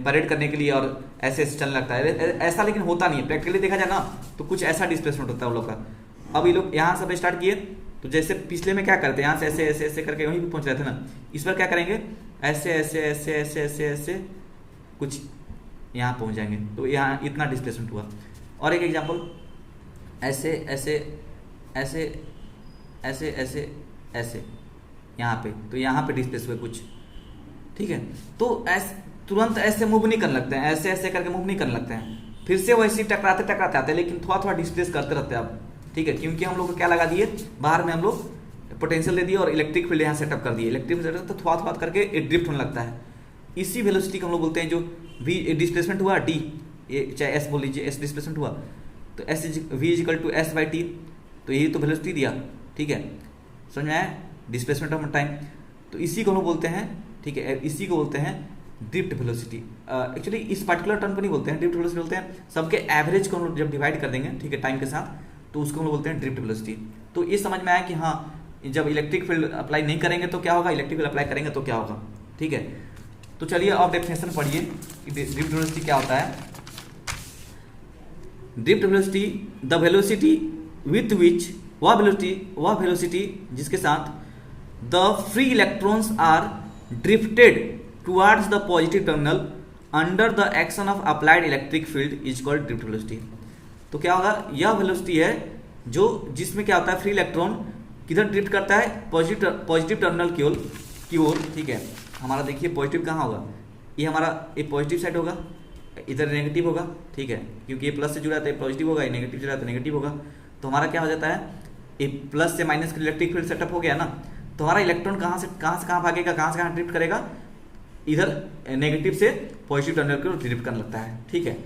परेड करने के लिए और ऐसे चलने लगता है, ऐसा लेकिन होता नहीं है। प्रैक्टिकली देखा जाए ना तो कुछ ऐसा डिस्प्लेसमेंट होता है उन लोग का। अब ये लोग यहाँ से स्टार्ट किए, तो जैसे पिछले में क्या करते हैं, यहाँ से ऐसे ऐसे ऐसे करके वहीं पहुंच रहे थे ना, इस पर क्या करेंगे, ऐसे ऐसे ऐसे ऐसे ऐसे ऐसे कुछ यहाँ पहुंच जाएंगे, तो यहाँ इतना डिस्प्लेसमेंट हुआ। और एक एग्जांपल, ऐसे ऐसे ऐसे ऐसे ऐसे ऐसे यहाँ पे, तो यहाँ पे डिस्प्लेस हुए कुछ, ठीक है। तो ऐसे तुरंत ऐसे मूव नहीं करने लगते हैं, ऐसे ऐसे करके मूव नहीं करने लगते हैं, फिर से वैसे टकराते टकराते आते हैं, लेकिन थोड़ा थोड़ा डिस्प्लेस करते रहते हैं आप, ठीक है, क्योंकि हम लोग को क्या लगा दिए, बाहर में हम लोग पोटेंशियल दे दिए और इलेक्ट्रिक फील्ड यहाँ सेटअप कर दिए। इलेक्ट्रिक फील्ड तो थोड़ा थोड़ा करके ड्रिफ्ट होने लगता है। इसी वेलोसिटी को हम लोग बोलते हैं, जो V डिस्प्लेसमेंट हुआ, D चाहे S बोल लीजिए, S डिस्प्लेसमेंट हुआ, तो S V equal to S by T, तो यही तो वेलोसिटी दिया, ठीक है, समझ में आया, डिस्प्लेसमेंट ऑफ टाइम। तो इसी को हम लोग बोलते हैं, ठीक है, इसी को बोलते हैं ड्रिफ्ट वेलोसिटी। एक्चुअली इस पर्टिकुलर टर्म को नहीं बोलते हैं ड्रिफ्ट वेलोसिटी, बोलते हैं सबके एवरेज को हम लोग जब डिवाइड कर देंगे, ठीक है, टाइम के साथ, तो उसको हम लोग बोलते हैं ड्रिफ्ट वेलोसिटी। तो ये समझ में आया कि हाँ, जब इलेक्ट्रिक फील्ड अप्लाई नहीं करेंगे तो क्या होगा, इलेक्ट्रिक फील्ड अप्लाई करेंगे तो क्या होगा, ठीक है। तो चलिए अब डेफिनेशन पढ़िए कि ड्रिफ्ट वेलोसिटी क्या होता है। Drift velocity, the velocity with which, वह वेलोसिटी जिसके साथ the free electrons are drifted towards the positive terminal under the action of applied electric field is called drift velocity. तो क्या होगा, यह वेलोसिटी है जो जिसमें क्या होता है, फ्री इलेक्ट्रॉन किधर ड्रिफ्ट करता है, पॉजिटिव टर्मिनल की ओर, ठीक है। हमारा देखिए पॉजिटिव कहाँ होगा, ये हमारा ये पॉजिटिव साइड होगा, इधर नेगेटिव होगा, ठीक है, क्योंकि ये प्लस से जुड़ा है तो पॉजिटिव होगा, ये नेगेटिव से जुड़ा है तो नेगेटिव होगा। तो हमारा क्या हो जाता है, ये प्लस से माइनस का इलेक्ट्रिक फील्ड सेटअप हो गया ना, तो हमारा इलेक्ट्रॉन कहाँ से कहाँ भागेगा, कहाँ से कहाँ ड्रिफ्ट करेगा, इधर नेगेटिव से पॉजिटिव टर्मिनल की ओर ड्रिफ्ट करने लगता है, ठीक है,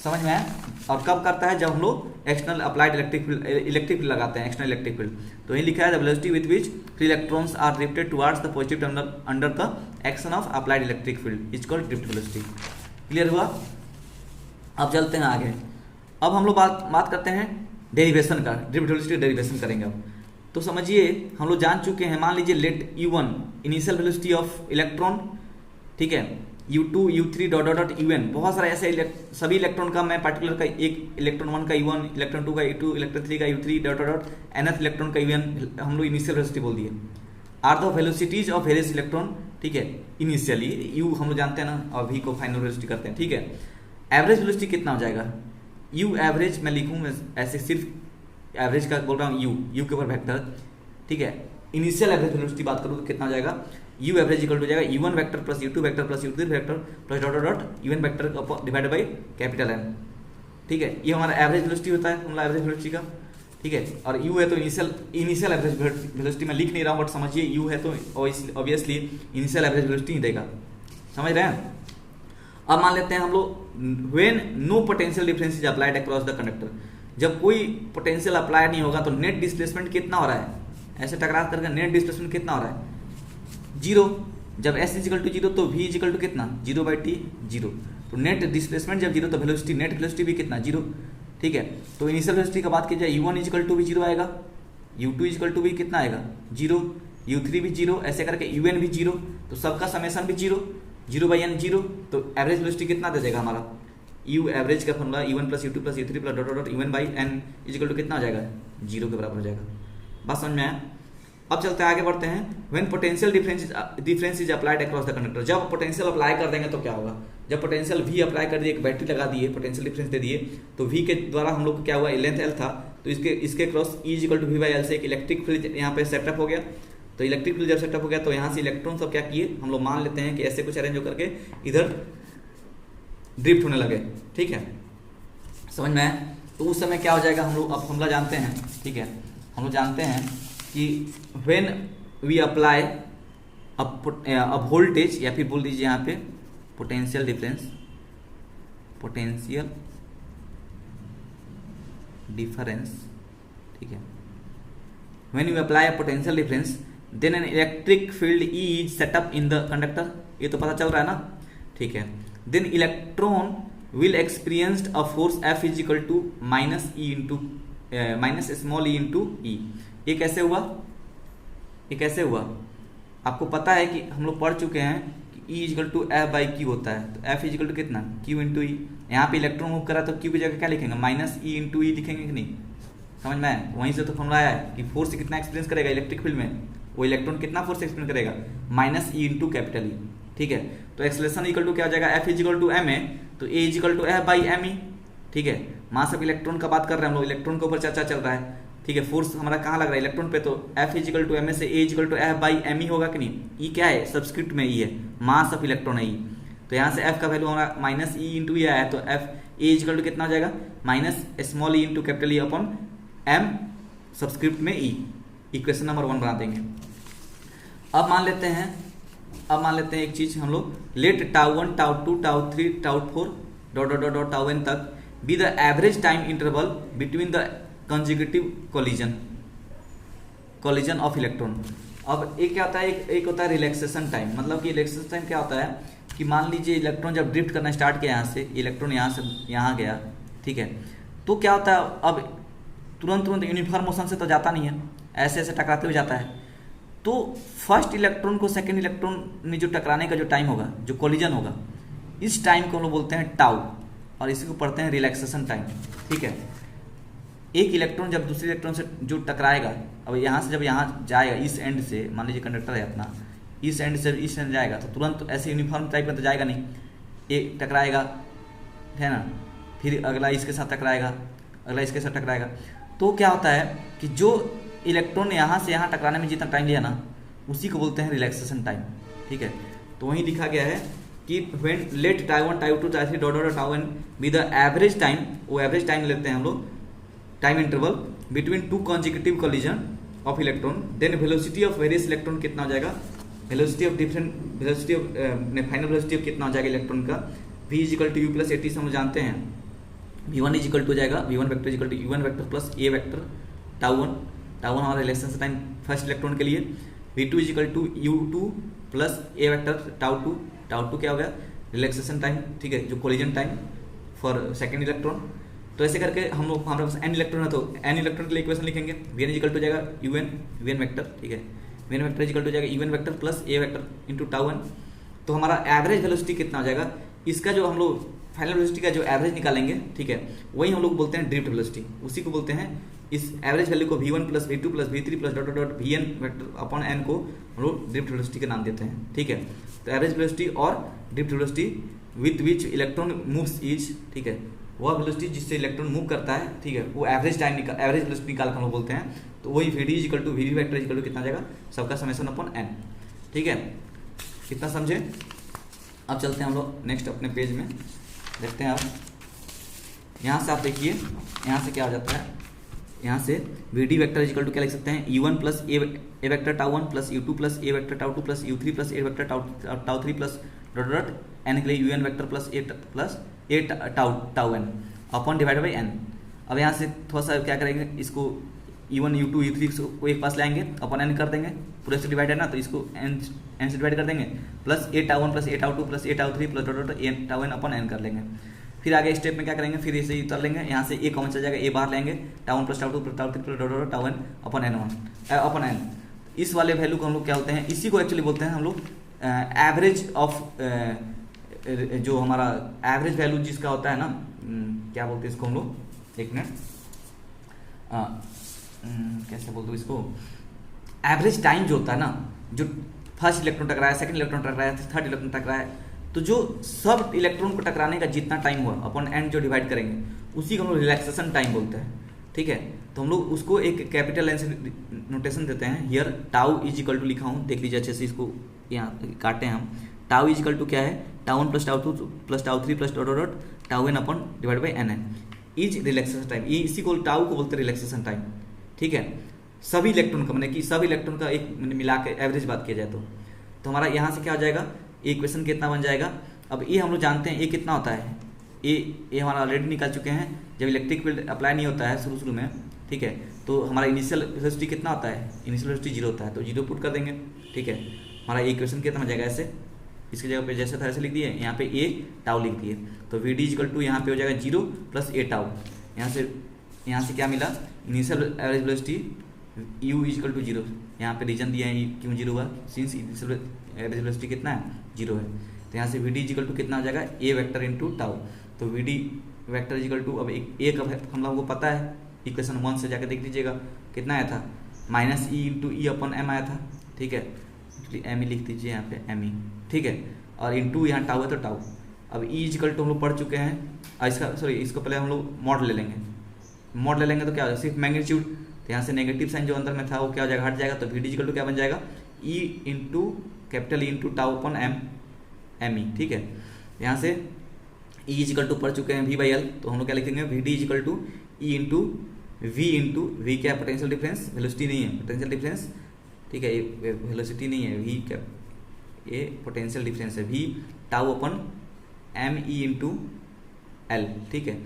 समझ में आया। और कब करता है, जब हम लोग एक्सटर्नल अप्लाइड इलेक्ट्रिक फील्ड लगाते हैं, एक्सटर्नल इलेक्ट्रिक फील्ड। तो यही लिखा है, the velocity with which free electrons are drifted towards the positive terminal under the action of applied electric field is called drift velocity. Clear हुआ? अब चलते हैं आगे। अब हम लोग बात करते हैं डेरिवेशन का, ड्रिफ्ट वेलोसिटी डेरिवेशन करेंगे अब। तो समझिए हम लोग जान चुके हैं, मान लीजिए let U1 initial velocity of electron, ठीक है, U2 U3 dot dot dot UN, बहुत सारे ऐसे सभी इलेक्ट्रॉन का मैं पर्टिकुलर का, एक इलेक्ट्रॉन 1 का U1, इलेक्ट्रॉन 2 का U2, इलेक्ट्रॉन 3 का U3 dot dot dot nth electron का UN हम लोग इनिशियल वेलोसिटी बोल दिए। Are the velocities of various electron, ठीक है, इनिशियली U हम लोग जानते हैं ना, और V को फाइनल वेलोसिटी करते हैं, ठीक है। एवरेज वेलोसिटी कितना हो जाएगा, U एवरेज मैं लिखूँ ऐसे, सिर्फ एवरेज का बोल रहा हूँ, U के ऊपर वेक्टर, ठीक है। इनिशियल एवरेज वेलोसिटी बात करूँ तो कितना हो जाएगा, U एवरेज इक्वल हो जाएगा U1 vector plus U2 vector plus U3 vector plus dot dot UN vector divided by capital N, ठीक है। ये हमारा एवरेज वेलोसिटी होता है, हमारा एवरेज वेलोसिटी का, ठीक है। और U है तो इनिशियल एवरेज वेलोसिटी मैं लिख नहीं रहा हूँ, बट समझिए U है तो ऑब्वियसली इनिशियल एवरेज वेलोसिटी ही देगा, समझ रहे हैं। अब मान लेते हैं हम लोग when no potential difference is applied across the conductor, जब कोई पोटेंशियल अप्लाई नहीं होगा तो नेट डिस्प्लेसमेंट कितना हो रहा है, ऐसे टकरा करके नेट डिस्प्लेसमेंट कितना हो रहा है, 0। जब S इजिकल टू 0 तो V इजिकल टू कितना, 0/T 0। तो नेट डिस्प्लेसमेंट जब 0 तो वेलोसिटी, नेट वेलोसिटी भी कितना, 0। ठीक है, तो इनिशियल वेलोसिटी का बात की जाए U1 इजिकल टू भी 0 आएगा, U2 इजिकल टू भी कितना आएगा, 0, U3 भी 0, ऐसे करके UN भी 0, तो सबका समेशन भी 0, 0/n 0। तो एवरेज वेलोसिटी कितना दे देगा हमारा, U एवरेज का formula U1 plus U2 plus U3 plus dot dot UN/n equal to कितना हो जाएगा, 0 के बराबर हो जाएगा। बात समझ में आया। अब चलते हैं आगे बढ़ते हैं। When potential difference is applied across the conductor, जब पोटेंशियल अप्लाई कर देंगे तो क्या होगा, जब पोटेंशियल V अप्लाई कर दिए, एक बैटरी लगा दिए, पोटेंशियल डिफरेंस दे दिए, तो V के द्वारा हम लोग को क्या हुआ, लेंथ L था, तो इसके cross E is equal to V/L से एक इलेक्ट्रिक फील्ड यहाँ पे सेटअप हो गया। तो इलेक्ट्रिक फील्ड जब सेटअप हो गया तो यहाँ से इलेक्ट्रॉन सब क्या किए, हम लोग मान लेते हैं कि ऐसे कुछ अरेंज होकर के इधर ड्रिफ्ट होने लगे। ठीक है, समझ में आया। तो उस समय क्या हो जाएगा, हम लोग अब फॉर्मूला जानते हैं। ठीक है, हम लोग जानते हैं कि व्हेन वी अप्लाई अब वोल्टेज, या फिर बोल दीजिए यहाँ पे पोटेंशियल डिफरेंस, ठीक है, when you apply a potential difference then an electric field E is set up in the conductor, ये तो पता चल रहा है ना। ठीक है, then electron will experienced a force F is equal to minus small E into E. ये कैसे हुआ, आपको पता है कि हम लोग पढ़ चुके हैं कि E इजिकल टू F/Q होता है, तो F इजिकल टू कितना, Q इंटू ई। यहाँ पे इलेक्ट्रॉन मूव करा तो Q की जगह क्या लिखेंगे, माइनस E इंटू ई लिखेंगे कि नहीं, समझ में आया। वहीं से तो फॉर्मूला आया है कि फोर्स कितना एक्सपीरियंस करेगा इलेक्ट्रिक फील्ड में, वो इलेक्ट्रॉन कितना फोर्स एक्सपीरियंस करेगा, माइनस E इंटू कैपिटल ई। ठीक है, तो एक्सेलरेशन इक्वल टू क्या हो जाएगा, F इजिकल टू ma, तो A इजिकल टू F/me। ठीक है, मास ऑफ इलेक्ट्रॉन का बात कर रहे हैं हम लोग, इलेक्ट्रॉन के ऊपर चर्चा चल रहा है। ठीक है, फोर्स हमारा कहाँ लग रहा है, इलेक्ट्रॉन पे, तो F इजिकल टू ma से A इजिकल टू F/me होगा कि नहीं। E क्या है, सब्सक्रिप्ट में E है, मास ऑफ इलेक्ट्रॉन है E। तो यहाँ से F का वैल्यू हमारा माइनस E इंटू ई आया है, तो F A इजिकल टू कितना हो जाएगा, minus small E into capital ई अपॉन M सब्सक्रिप्ट में E। इक्वेशन नंबर 1 बना देंगे। अब मान लेते हैं एक चीज हम लोग, late τ1 τ2 τ3 τ4 dot dot dot τn तक B the average time interval between the conjugative collision of electron. अब एक क्या होता है, एक होता है रिलैक्सेशन टाइम, मतलब कि रिलैक्सेशन टाइम क्या होता है कि मान लीजिए इलेक्ट्रॉन जब ड्रिफ्ट करना स्टार्ट किया, यहाँ से इलेक्ट्रॉन यहाँ से यहाँ गया। ठीक है, तो क्या होता है, अब तुरंत यूनिफॉर्म मोशन से तो जाता नहीं है, ऐसे ऐसे टकराते हुए जाता है। तो फर्स्ट इलेक्ट्रॉन को सेकेंड इलेक्ट्रॉन में जो टकराने का जो टाइम होगा, जो कोलिजन होगा, इस टाइम को हम लोग बोलते हैं टाउ, और इसी को पढ़ते हैं रिलैक्सेशन टाइम। ठीक है, एक इलेक्ट्रॉन जब दूसरे इलेक्ट्रॉन से जो टकराएगा, अब यहाँ से जब यहाँ जाएगा, इस एंड से, मान लीजिए कंडक्टर है अपना, इस एंड से इस एंड जाएगा, तो तुरंत ऐसे यूनिफॉर्म टाइप में तो जाएगा नहीं, एक टकराएगा, है ना, फिर अगला इसके साथ टकराएगा, अगला इसके साथ टकराएगा। तो क्या होता है कि जो इलेक्ट्रॉन यहाँ से यहाँ टकराने में जितना टाइम लिया ना, उसी को बोलते हैं रिलैक्सेशन टाइम। ठीक है, तो वहीं लिखा गया है कि when let τ1 τ2 τ3 dot dot τn be the average time, वो एवरेज टाइम लेते हैं हम लोग, time interval between two conjugative collision of electron, then velocity of various electron कितना हो जाएगा, velocity of final velocity of कितना हो जाएगा इलेक्ट्रॉन का, V equal to U plus AT से हम जानते हैं, V1 इजिकल टू जाएगा, V1 vector equal to U1 vector plus A vector τ1 हमारा रिलैक्सेशन टाइम फर्स्ट इलेक्ट्रॉन के लिए, V2 equal to U2 plus A vector τ2 क्या हो गया, रिलैक्सेशन टाइम। ठीक है, जो collision time for second electron. तो ऐसे करके हम लोग, हमारे पास n इलेक्ट्रॉन है, तो n इलेक्ट्रॉन के लिए इक्वेशन लिखेंगे, Vn इजिकल टू जाएगा UN वेक्टर। ठीक है, Vn वेक्टर इजिकल टू जाएगा UN vector plus A vector into τ1। तो हमारा एवरेज वेलोसिटी कितना हो जाएगा, इसका जो हम लोग फाइनल वेलोसिटी का जो एवरेज निकालेंगे, ठीक है, वही हम लोग बोलते हैं ड्रिफ्ट वेलोसिटी, उसी को बोलते हैं। इस एवरेज वैल्यू को V1 plus V2 plus V3 plus dot dot Vn vector upon n को हम लोग ड्रिफ्ट वेलोसिटी का नाम देते हैं। ठीक है, तो एवरेज वेलोसिटी और drift velocity with which electron moves is, ठीक है, वह वेलोसिटी जिससे इलेक्ट्रॉन मूव करता है, ठीक है, वो एवरेज वेलोसिटी निकाल कर हम लोग बोलते हैं। तो वही Vd equal to Vv vector equal to कितना जाएगा, सबका समेशन अपॉन n। ठीक है, कितना समझे। अब चलते हैं हम लोग नेक्स्ट अपने पेज में, देखते हैं। अब यहाँ से आप देखिए, यहाँ से क्या हो जाता है, यहाँ से Vd वेक्टर इजिकल टू क्या लिख सकते हैं, U1 plus A vector τ1 plus U2 plus A vector τ2 plus U3 plus A vector τ3 plus dot dot n के लिए UN vector plus A plus A τn upon divide by n। अब यहाँ से थोड़ा सा क्या करेंगे, इसको U1 U2 U3 को एक पास लाएंगे, अपन n कर देंगे, पूरे से डिवाइड है ना, तो इसको n से डिवाइड कर देंगे, plus a tau 1 plus a tau 2 plus a tau 3 plus dot a tau n upon n कर लेंगे। फिर आगे स्टेप में क्या करेंगे, फिर इसे उतर लेंगे, यहाँ से a कॉमन चल जाएगा, a बाहर लेंगे, tau 1 plus tau 2 plus tau 3 plus dot tau n अपन n। इस वाले वैल्यू को हम लोग क्या होते हैं, इसी को एक्चुअली बोलते हैं हम लोग एवरेज ऑफ, जो हमारा एवरेज वैल्यू जिसका होता है ना, क्या बोलते हैं इसको हम लोग, एक मिनट, कैसे बोलते हो इसको, एवरेज टाइम जो होता है ना, जो फर्स्ट इलेक्ट्रॉन टकराया, सेकंड इलेक्ट्रॉन टकराया, थर्ड इलेक्ट्रॉन टकराया, तो जो सब इलेक्ट्रॉन को टकराने का जितना टाइम हुआ अपन एन जो डिवाइड करेंगे उसी को हम लोग रिलैक्सेशन टाइम बोलते हैं, ठीक है। तो हम लोग उसको एक कैपिटल एन से नोटेशन देते हैं, here tau is equal to लिखा हूँ, देख लीजिए अच्छे से, इसको यहाँ काटे हैं हम। टाउ इज इक्वल टू क्या है, tau 1 plus tau 2 plus tau 3 plus dot tau n upon divide by n है, इज रिलैक्सेशन टाइम, इसी को टाउ को बोलते हैं रिलैक्सेशन टाइम, ठीक है। सभी इलेक्ट्रॉन का, मैंने कि सभी इलेक्ट्रॉन का एक मिला के एवरेज बात किया जाए तो हमारा यहाँ से क्या हो जाएगा, इक्वेशन कितना बन जाएगा। अब ये हम लोग जानते हैं ए कितना होता है, ए हमारा ऑलरेडी निकाल चुके हैं, जब इलेक्ट्रिक फील्ड अप्लाई नहीं होता है शुरू में, ठीक है, तो हमारा इनिशियल वेलोसिटी कितना होता है, इनिशियल वेलोसिटी 0 होता है, तो 0 पुट कर देंगे, ठीक है। हमारा इक्वेशन कितना बन जाएगा, ऐसे इसकी जगह पे जैसे था ऐसे लिख दिए, यहाँ पे ए टाउ लिख दिए, तो वी डी इक्वल टू यहाँ पे हो जाएगा 0 प्लस ए टाउ, यहाँ से क्या मिला, initial average velocity U equal to 0, यहाँ पे रीजन दिया है क्यों 0 हुआ, सिंस इनिशियल एवरेज वेलोसिटी कितना है 0 है, तो यहाँ से वी डी इक्वल टू कितना हो जाएगा, ए वेक्टर इंटू टाउ, तो V D vector equal to, अब ए कब है हम लोगों को पता है, इक्वेशन 1 से जाकर देख लीजिएगा कितना आया था, माइनस ई इंटू ई अपन एम आया था, ठीक है, एम ई लिख दीजिए यहाँ पे एम ई, ठीक है, और इंटू यहाँ टाउ है तो टाउ। अब ई इक्वल टू हम लोग पढ़ चुके हैं, इसको पहले हम लोग मॉड ले लेंगे, मॉड ले लेंगे तो क्या हो जाएगा, सिर्फ मैग्नीट्यूड, तो यहाँ से नेगेटिव साइन जो अंदर में था वो क्या हो जाएगा, हट जाएगा, तो वी डी इक्वल टू क्या बन जाएगा, E into capital E into tau upon M E, ठीक है। यहाँ से ई इक्वल टू पढ़ चुके हैं वी बाई एल, तो हम लोग क्या लिखेंगे, V D equal to E into V क्या पोटेंशियल डिफरेंस, वेलोसिटी नहीं है, पोटेंशियल डिफरेंस, ठीक है, वेलोसिटी नहीं है, वी क्या ये पोटेंशियल डिफरेंस है, V tau upon M E into L, ठीक है।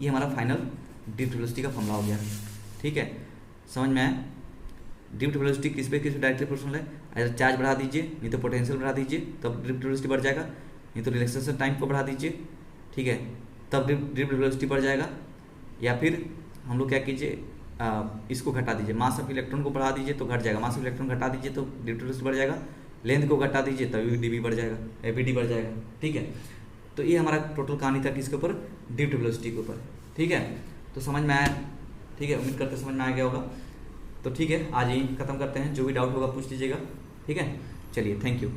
ये हमारा फाइनल ड्रिफ्ट वेलोसिटी का फॉर्मूला हो गया, ठीक है, समझ में आया। ड्रिफ्ट वेलोसिटी किस पे डायरेक्टली प्रोपोर्शनल है, अगर चार्ज बढ़ा दीजिए, नहीं तो पोटेंशियल बढ़ा दीजिए, तब ड्रिफ्ट वेलोसिटी बढ़ जाएगा, नहीं तो रिलैक्सेशन टाइम को बढ़ा दीजिए, ठीक है, तब ड्रिफ्ट वेलोसिटी बढ़ जाएगा, या फिर हम लोग क्या कीजिए, इसको घटा दीजिए, मास ऑफ इलेक्ट्रॉन को बढ़ा दीजिए तो घट जाएगा, मास ऑफ इलेक्ट्रॉन घटा दीजिए तो ड्रिफ्ट वेलोसिटी बढ़ जाएगा, लेंथ को घटा दीजिए तभी डी बढ़ जाएगा, वी बढ़ जाएगा, ठीक है। तो ये हमारा टोटल कहानी था किसके ऊपर, ड्रिफ्ट वेलोसिटी के ऊपर, ठीक है। तो समझ में आया, ठीक है, उम्मीद करते समझ में आ गया होगा। तो ठीक है, आज यही खत्म करते हैं, जो भी डाउट होगा पूछ लीजिएगा, ठीक है, चलिए, थैंक यू।